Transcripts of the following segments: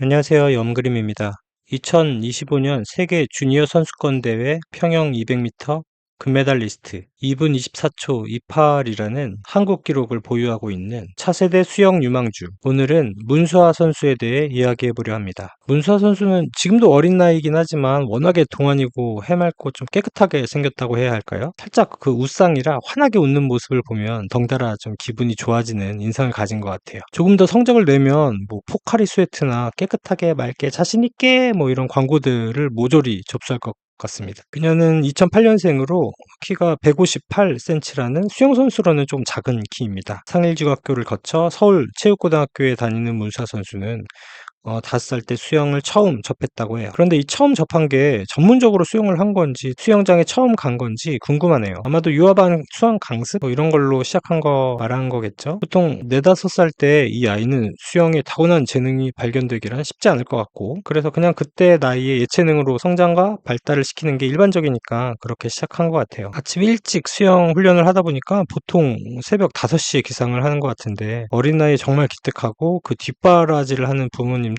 안녕하세요. 염그림입니다. 2025년 세계 주니어 선수권 대회 평영 200m 금메달리스트 2분 24초 28이라는 한국 기록을 보유하고 있는 차세대 수영 유망주. 오늘은 문수아 선수에 대해 이야기해 보려 합니다. 문수아 선수는 지금도 어린 나이이긴 하지만 워낙에 동안이고 해맑고 좀 깨끗하게 생겼다고 해야 할까요? 살짝 그 웃상이라 환하게 웃는 모습을 보면 덩달아 좀 기분이 좋아지는 인상을 가진 것 같아요. 조금 더 성적을 내면 뭐 포카리 스웨트나 깨끗하게 맑게 자신있게 뭐 이런 광고들을 모조리 접수할 것 같습니다. 그녀는 2008년생으로 키가 158cm라는 수영선수로는 좀 작은 키입니다. 상일중학교를 거쳐 서울체육고등학교에 다니는 문수아 선수는 5살 때 수영을 처음 접했다고 해요. 그런데 이 처음 접한 게 전문적으로 수영을 한 건지 수영장에 처음 간 건지 궁금하네요. 아마도 유아반 수영 강습 뭐 이런 걸로 시작한 거 말하는 거겠죠. 보통 4~5살 때 이 아이는 수영에 타고난 재능이 발견되기란 쉽지 않을 것 같고, 그래서 그냥 그때 나이에 예체능으로 성장과 발달을 시키는 게 일반적이니까 그렇게 시작한 것 같아요. 아침 일찍 수영 훈련을 하다 보니까 보통 새벽 5시에 기상을 하는 것 같은데, 어린 나이에 정말 기특하고 그 뒷바라지를 하는 부모님도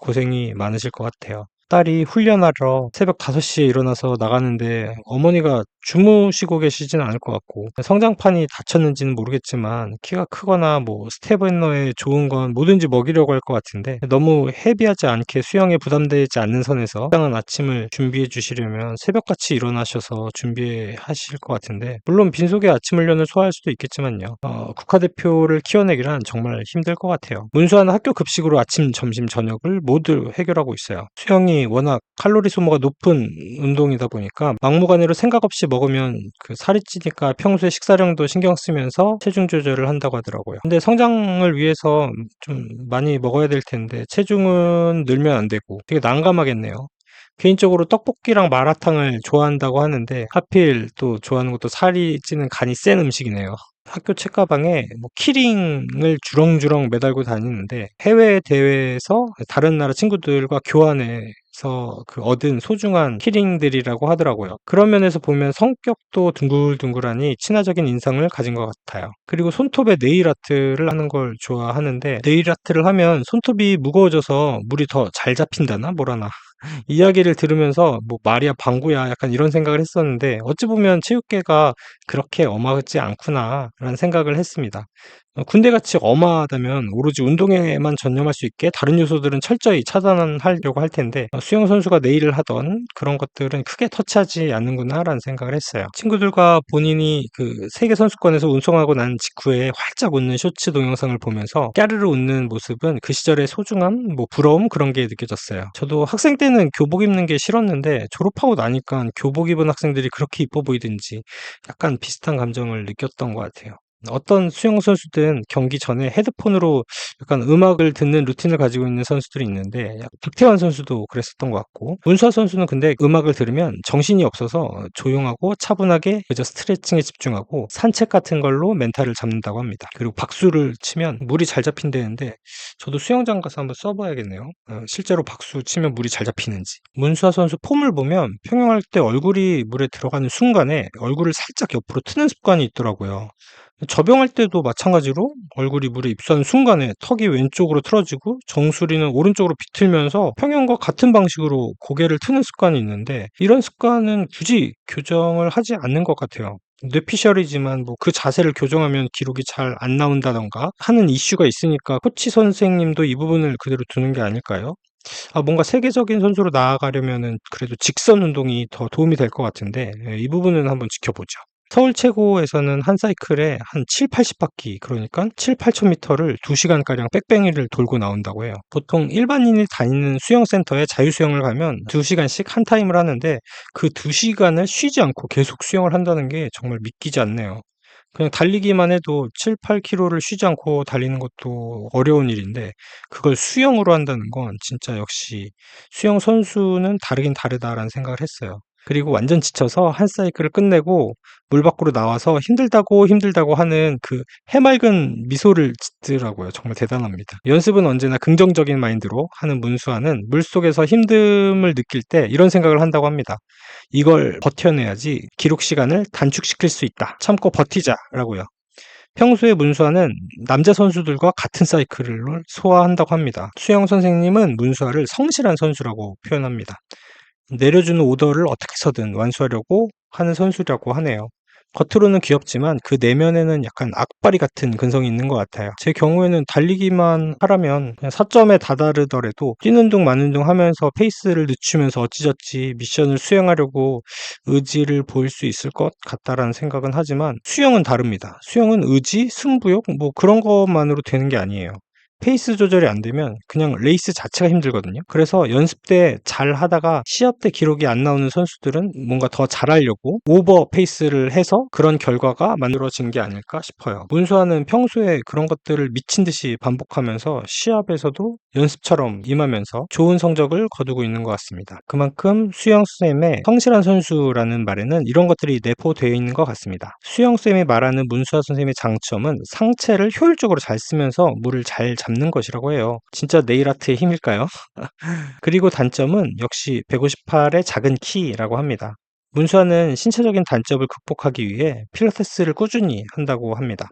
고생이 많으실 것 같아요. 딸이 훈련하러 새벽 5시에 일어나서 나가는데 어머니가 주무시고 계시진 않을 것 같고, 성장판이 다쳤는지는 모르겠지만 키가 크거나 뭐 스테브너에 좋은 건 뭐든지 먹이려고 할 것 같은데, 너무 헤비하지 않게 수영에 부담되지 않는 선에서 적당한 아침을 준비해 주시려면 새벽같이 일어나셔서 준비하실 것 같은데, 물론 빈속에 아침 훈련을 소화할 수도 있겠지만요. 국가대표를 키워내기란 정말 힘들 것 같아요. 문수아는 학교 급식으로 아침, 점심, 저녁을 모두 해결하고 있어요. 수영이 워낙 칼로리 소모가 높은 운동이다 보니까 막무가내로 생각 없이 먹으면 그 살이 찌니까 평소에 식사량도 신경 쓰면서 체중 조절을 한다고 하더라고요. 근데 성장을 위해서 좀 많이 먹어야 될 텐데 체중은 늘면 안 되고 되게 난감하겠네요. 개인적으로 떡볶이랑 마라탕을 좋아한다고 하는데 하필 또 좋아하는 것도 살이 찌는 간이 센 음식이네요. 학교 책가방에 뭐 키링을 주렁주렁 매달고 다니는데, 해외 대회에서 다른 나라 친구들과 교환해서 그 얻은 소중한 키링들이라고 하더라고요. 그런 면에서 보면 성격도 둥글둥글하니 친화적인 인상을 가진 것 같아요. 그리고 손톱에 네일 아트를 하는 걸 좋아하는데, 네일 아트를 하면 손톱이 무거워져서 물이 더 잘 잡힌다나 뭐라나 이야기를 들으면서 뭐 말이야 방구야 약간 이런 생각을 했었는데, 어찌 보면 체육계가 그렇게 엄하지 않구나라는 생각을 했습니다. 군대같이 엄하다면 오로지 운동에만 전념할 수 있게 다른 요소들은 철저히 차단하려고 할 텐데, 수영 선수가 내일을 하던 그런 것들은 크게 터치하지 않는구나라는 생각을 했어요. 친구들과 본인이 그 세계 선수권에서 우승하고 난 직후에 활짝 웃는 쇼츠 동영상을 보면서 깨르르 웃는 모습은 그 시절의 소중함, 뭐 부러움 그런 게 느껴졌어요. 저도 학생 때는 교복 입는 게 싫었는데 졸업하고 나니까 교복 입은 학생들이 그렇게 이뻐 보이든지 약간 비슷한 감정을 느꼈던 것 같아요. 어떤 수영 선수든 경기 전에 헤드폰으로 약간 음악을 듣는 루틴을 가지고 있는 선수들이 있는데, 박태환 선수도 그랬었던 것 같고, 문수아 선수는 근데 음악을 들으면 정신이 없어서 조용하고 차분하게 그저 스트레칭에 집중하고 산책 같은 걸로 멘탈을 잡는다고 합니다. 그리고 박수를 치면 물이 잘 잡힌다는데, 저도 수영장 가서 한번 써봐야겠네요. 실제로 박수 치면 물이 잘 잡히는지. 문수아 선수 폼을 보면 평영할 때 얼굴이 물에 들어가는 순간에 얼굴을 살짝 옆으로 트는 습관이 있더라고요. 접영할 때도 마찬가지로 얼굴이 물에 입수하는 순간에 턱이 왼쪽으로 틀어지고 정수리는 오른쪽으로 비틀면서 평형과 같은 방식으로 고개를 트는 습관이 있는데, 이런 습관은 굳이 교정을 하지 않는 것 같아요. 뇌피셜이지만 뭐 그 자세를 교정하면 기록이 잘 안 나온다던가 하는 이슈가 있으니까 코치 선생님도 이 부분을 그대로 두는 게 아닐까요? 뭔가 세계적인 선수로 나아가려면은 그래도 직선 운동이 더 도움이 될 것 같은데, 이 부분은 한번 지켜보죠. 서울 최고에서는 한 사이클에 한 7~80바퀴, 그러니까 7~8천 미터를 2시간가량 빽뺑이를 돌고 나온다고 해요. 보통 일반인이 다니는 수영센터에 자유수영을 가면 2시간씩 한 타임을 하는데, 그 2시간을 쉬지 않고 계속 수영을 한다는 게 정말 믿기지 않네요. 그냥 달리기만 해도 7~8km를 쉬지 않고 달리는 것도 어려운 일인데, 그걸 수영으로 한다는 건 진짜 역시 수영 선수는 다르긴 다르다라는 생각을 했어요. 그리고 완전 지쳐서 한 사이클을 끝내고 물 밖으로 나와서 힘들다고 힘들다고 하는 그 해맑은 미소를 짓더라고요. 정말 대단합니다. 연습은 언제나 긍정적인 마인드로 하는 문수아는 물속에서 힘듦을 느낄 때 이런 생각을 한다고 합니다. 이걸 버텨내야지 기록 시간을 단축시킬 수 있다. 참고 버티자라고요. 평소에 문수아는 남자 선수들과 같은 사이클을 소화한다고 합니다. 수영 선생님은 문수아를 성실한 선수라고 표현합니다. 내려주는 오더를 어떻게서든 완수하려고 하는 선수라고 하네요. 겉으로는 귀엽지만 그 내면에는 약간 악바리 같은 근성이 있는 것 같아요. 제 경우에는 달리기만 하라면 그냥 4점에 다다르더라도 뛰는 둥 마는 둥 하면서 페이스를 늦추면서 어찌저찌 미션을 수행하려고 의지를 보일 수 있을 것 같다라는 생각은 하지만 수영은 다릅니다. 수영은 의지, 승부욕 뭐 그런 것만으로 되는 게 아니에요. 페이스 조절이 안 되면 그냥 레이스 자체가 힘들거든요. 그래서 연습 때 잘 하다가 시합 때 기록이 안 나오는 선수들은 뭔가 더 잘하려고 오버 페이스를 해서 그런 결과가 만들어진 게 아닐까 싶어요. 문수아는 평소에 그런 것들을 미친 듯이 반복하면서 시합에서도 연습처럼 임하면서 좋은 성적을 거두고 있는 것 같습니다. 그만큼 수영 쌤의 성실한 선수라는 말에는 이런 것들이 내포되어 있는 것 같습니다. 수영 쌤이 말하는 문수아 선생님의 장점은 상체를 효율적으로 잘 쓰면서 물을 잘 잡는 것이라고 해요. 진짜 네일 아트의 힘일까요? 그리고 단점은 역시 158의 작은 키라고 합니다. 문수아는 신체적인 단점을 극복하기 위해 필라테스를 꾸준히 한다고 합니다.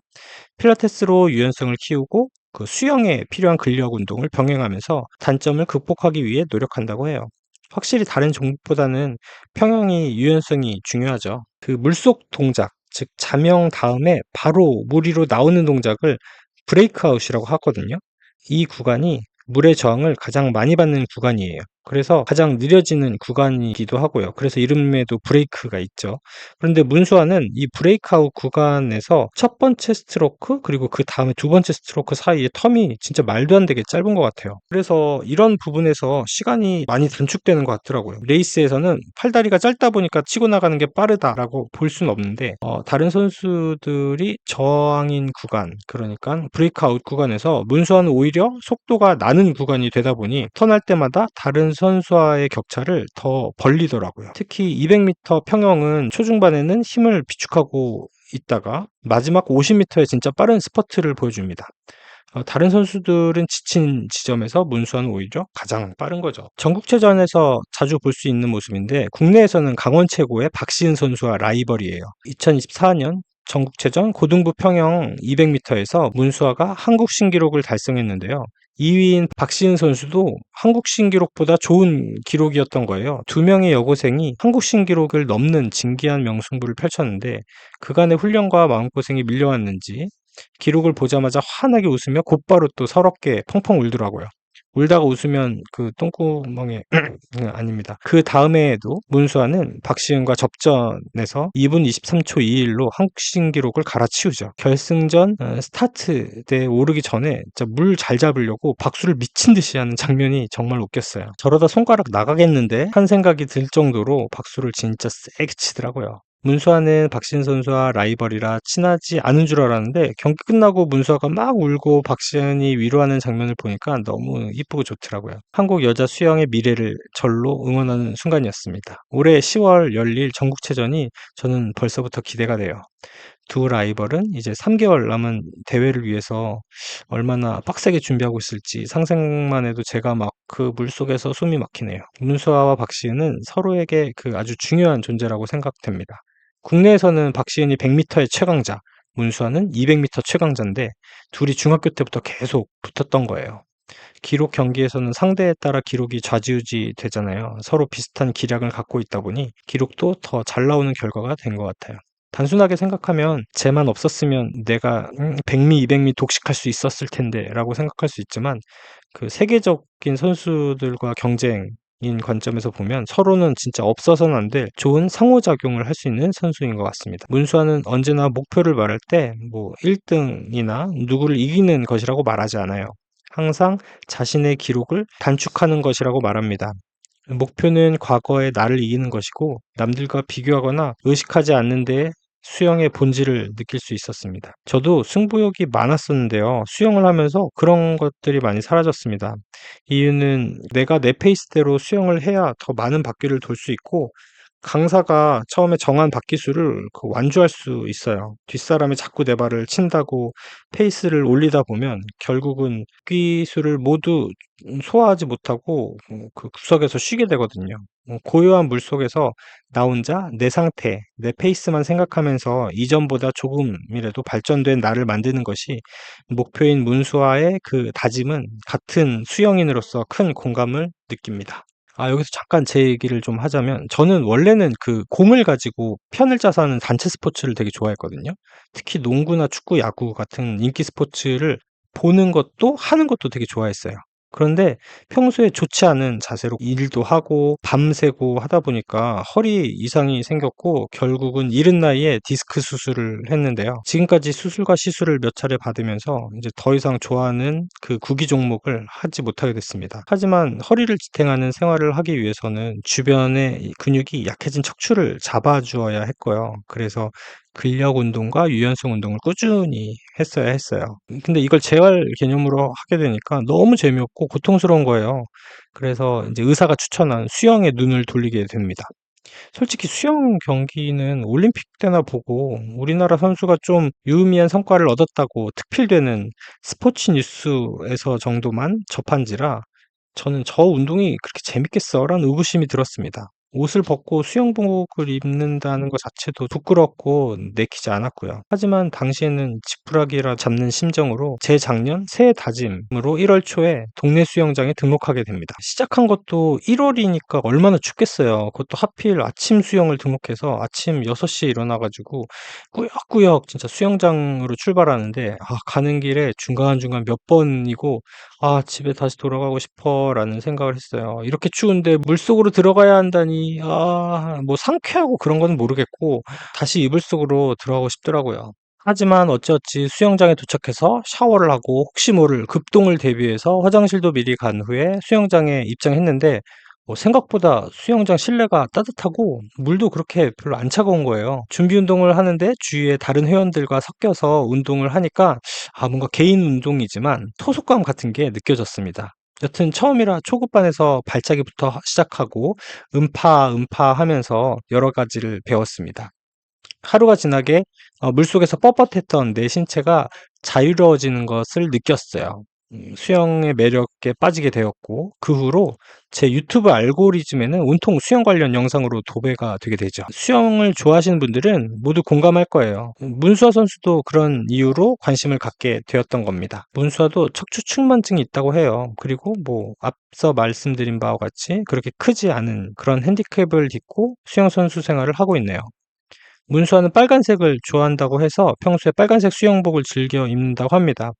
필라테스로 유연성을 키우고 그 수영에 필요한 근력 운동을 병행하면서 단점을 극복하기 위해 노력한다고 해요. 확실히 다른 종목보다는 평형이 유연성이 중요하죠. 그 물속 동작, 즉 자명 다음에 바로 물 위로 나오는 동작을 브레이크아웃이라고 하거든요. 이 구간이 물의 저항을 가장 많이 받는 구간이에요. 그래서 가장 느려지는 구간이기도 하고요. 그래서 이름에도 브레이크가 있죠. 그런데 문수아는 이 브레이크아웃 구간에서 첫 번째 스트로크 그리고 그 다음에 두 번째 스트로크 사이의 텀이 진짜 말도 안 되게 짧은 것 같아요. 그래서 이런 부분에서 시간이 많이 단축되는 것 같더라고요. 레이스에서는 팔다리가 짧다 보니까 치고 나가는 게 빠르다라고 볼 수는 없는데 다른 선수들이 저항인 구간 그러니까 브레이크아웃 구간에서 문수아는 오히려 속도가 나는 구간이 되다 보니 턴할 때마다 다른 선수와의 격차를 더 벌리더라고요. 특히 200m 평형은 초중반에는 힘을 비축하고 있다가 마지막 50m에 진짜 빠른 스퍼트를 보여줍니다. 다른 선수들은 지친 지점에서 문수아는 오히려 가장 빠른 거죠. 전국체전에서 자주 볼 수 있는 모습인데 국내에서는 강원 최고의 박시은 선수와 라이벌이에요. 2024년 전국체전 고등부 평영 200m에서 문수아가 한국 신기록을 달성했는데요. 2위인 박시은 선수도 한국 신기록보다 좋은 기록이었던 거예요. 두 명의 여고생이 한국 신기록을 넘는 진기한 명승부를 펼쳤는데 그간의 훈련과 마음고생이 밀려왔는지 기록을 보자마자 환하게 웃으며 곧바로 또 서럽게 펑펑 울더라고요. 울다가 웃으면 그 똥구멍에 아닙니다. 그 다음에도 문수아는 박시은과 접전에서 2분 23초 21로 한국 신기록을 갈아치우죠. 결승전 스타트대에 오르기 전에 진짜 물 잘 잡으려고 박수를 미친 듯이 하는 장면이 정말 웃겼어요. 저러다 손가락 나가겠는데 한 생각이 들 정도로 박수를 진짜 세게 치더라고요. 문수아는 박시은 선수와 라이벌이라 친하지 않은 줄 알았는데 경기 끝나고 문수아가 막 울고 박시은이 위로하는 장면을 보니까 너무 이쁘고 좋더라고요. 한국 여자 수영의 미래를 절로 응원하는 순간이었습니다. 올해 10월 열릴 전국체전이 저는 벌써부터 기대가 돼요. 두 라이벌은 이제 3개월 남은 대회를 위해서 얼마나 빡세게 준비하고 있을지 상상만 해도 제가 막 그 물속에서 숨이 막히네요. 문수아와 박시은은 서로에게 그 아주 중요한 존재라고 생각됩니다. 국내에서는 박시은이 100m의 최강자, 문수아는 200m 최강자인데 둘이 중학교 때부터 계속 붙었던 거예요. 기록 경기에서는 상대에 따라 기록이 좌지우지 되잖아요. 서로 비슷한 기량을 갖고 있다 보니 기록도 더 잘 나오는 결과가 된 것 같아요. 단순하게 생각하면 쟤만 없었으면 내가 100미, 200미 독식할 수 있었을 텐데 라고 생각할 수 있지만 그 세계적인 선수들과 경쟁인 관점에서 보면 서로는 진짜 없어서는 안 될 좋은 상호작용을 할 수 있는 선수인 것 같습니다. 문수아는 언제나 목표를 말할 때 뭐 1등이나 누구를 이기는 것이라고 말하지 않아요. 항상 자신의 기록을 단축하는 것이라고 말합니다. 목표는 과거의 나를 이기는 것이고 남들과 비교하거나 의식하지 않는 데에 수영의 본질을 느낄 수 있었습니다. 저도 승부욕이 많았었는데요. 수영을 하면서 그런 것들이 많이 사라졌습니다. 이유는 내가 내 페이스대로 수영을 해야 더 많은 바퀴를 돌 수 있고 강사가 처음에 정한 바퀴수를 완주할 수 있어요. 뒷사람이 자꾸 내 발을 친다고 페이스를 올리다 보면 결국은 바퀴수를 모두 소화하지 못하고 그 구석에서 쉬게 되거든요. 고요한 물속에서 나 혼자 내 상태, 내 페이스만 생각하면서 이전보다 조금이라도 발전된 나를 만드는 것이 목표인 문수와의 그 다짐은 같은 수영인으로서 큰 공감을 느낍니다. 여기서 잠깐 제 얘기를 좀 하자면 저는 원래는 그 공을 가지고 편을 짜서 하는 단체 스포츠를 되게 좋아했거든요. 특히 농구나 축구, 야구 같은 인기 스포츠를 보는 것도 하는 것도 되게 좋아했어요. 그런데 평소에 좋지 않은 자세로 일도 하고 밤새고 하다 보니까 허리 이상이 생겼고 결국은 이른 나이에 디스크 수술을 했는데요. 지금까지 수술과 시술을 몇 차례 받으면서 이제 더 이상 좋아하는 그 구기 종목을 하지 못하게 됐습니다. 하지만 허리를 지탱하는 생활을 하기 위해서는 주변의 이 근육이 약해진 척추를 잡아주어야 했고요. 그래서 근력 운동과 유연성 운동을 꾸준히 했어야 했어요. 근데 이걸 재활 개념으로 하게 되니까 너무 재미없고 고통스러운 거예요. 그래서 이제 의사가 추천한 수영에 눈을 돌리게 됩니다. 솔직히 수영 경기는 올림픽 때나 보고 우리나라 선수가 좀 유의미한 성과를 얻었다고 특필되는 스포츠 뉴스에서 정도만 접한지라 저는 '저 운동이 그렇게 재밌겠어?'라는 의구심이 들었습니다. 옷을 벗고 수영복을 입는다는 것 자체도 부끄럽고 내키지 않았고요. 하지만 당시에는 지푸라기라 잡는 심정으로 재작년 새해 다짐으로 1월 초에 동네 수영장에 등록하게 됩니다. 시작한 것도 1월이니까 얼마나 춥겠어요. 그것도 하필 아침 수영을 등록해서 아침 6시에 일어나 가지고 꾸역꾸역 진짜 수영장으로 출발하는데 가는 길에 중간중간 몇 번이고 '아 집에 다시 돌아가고 싶어.'라는 생각을 했어요. 이렇게 추운데 물속으로 들어가야 한다니 뭐 상쾌하고 그런 거는 모르겠고 다시 이불 속으로 들어가고 싶더라고요. 하지만 어찌어찌 수영장에 도착해서 샤워를 하고 혹시 모를 급동을 대비해서 화장실도 미리 간 후에 수영장에 입장했는데 생각보다 수영장 실내가 따뜻하고 물도 그렇게 별로 안 차가운 거예요. 준비 운동을 하는데 주위에 다른 회원들과 섞여서 운동을 하니까 뭔가 개인 운동이지만 소속감 같은 게 느껴졌습니다. 여튼 처음이라 초급반에서 발차기부터 시작하고 음파 하면서 여러 가지를 배웠습니다. 하루가 지나게 물속에서 뻣뻣했던 내 신체가 자유로워지는 것을 느꼈어요. 수영의 매력에 빠지게 되었고 그 후로 제 유튜브 알고리즘에는 온통 수영 관련 영상으로 도배가 되게 되죠. 수영을 좋아하시는 분들은 모두 공감할 거예요. 문수아 선수도 그런 이유로 관심을 갖게 되었던 겁니다. 문수아도 척추 측만증이 있다고 해요. 그리고 뭐 앞서 말씀드린 바와 같이 그렇게 크지 않은 그런 핸디캡을 딛고 수영 선수 생활을 하고 있네요. 문수아는 빨간색을 좋아한다고 해서 평소에 빨간색 수영복을 즐겨 입는다고 합니다.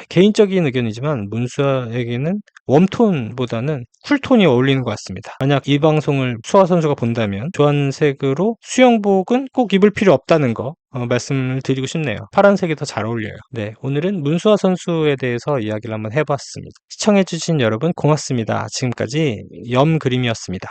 개인적인 의견이지만 문수아에게는 웜톤보다는 쿨톤이 어울리는 것 같습니다. 만약 이 방송을 수아 선수가 본다면 좋아하는 색으로 수영복은 꼭 입을 필요 없다는 거 말씀을 드리고 싶네요. 파란색이 더 잘 어울려요. 네, 오늘은 문수아 선수에 대해서 이야기를 한번 해봤습니다. 시청해주신 여러분 고맙습니다. 지금까지 염 그림이었습니다.